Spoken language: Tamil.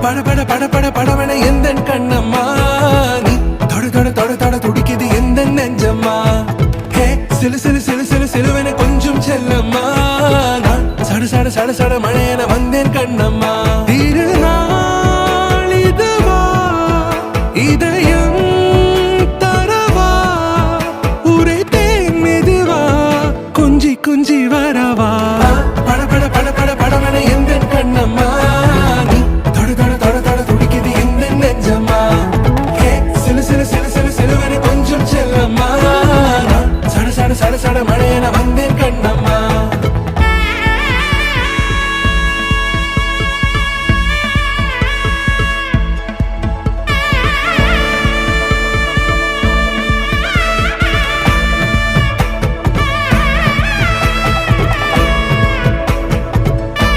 பட பட பட பட படவன எந்தன் கண்ணம்மா நீ தொட தொட தொட தொட துடிக்குது எந்த நெஞ்சம்மா ஹே சிலு சிலு சிலு சிலு சிலுவென கொஞ்சம் செல்லம்மா நான் சட சட சட சட மழையென வந்தேன் கண்ணம்மா தீரு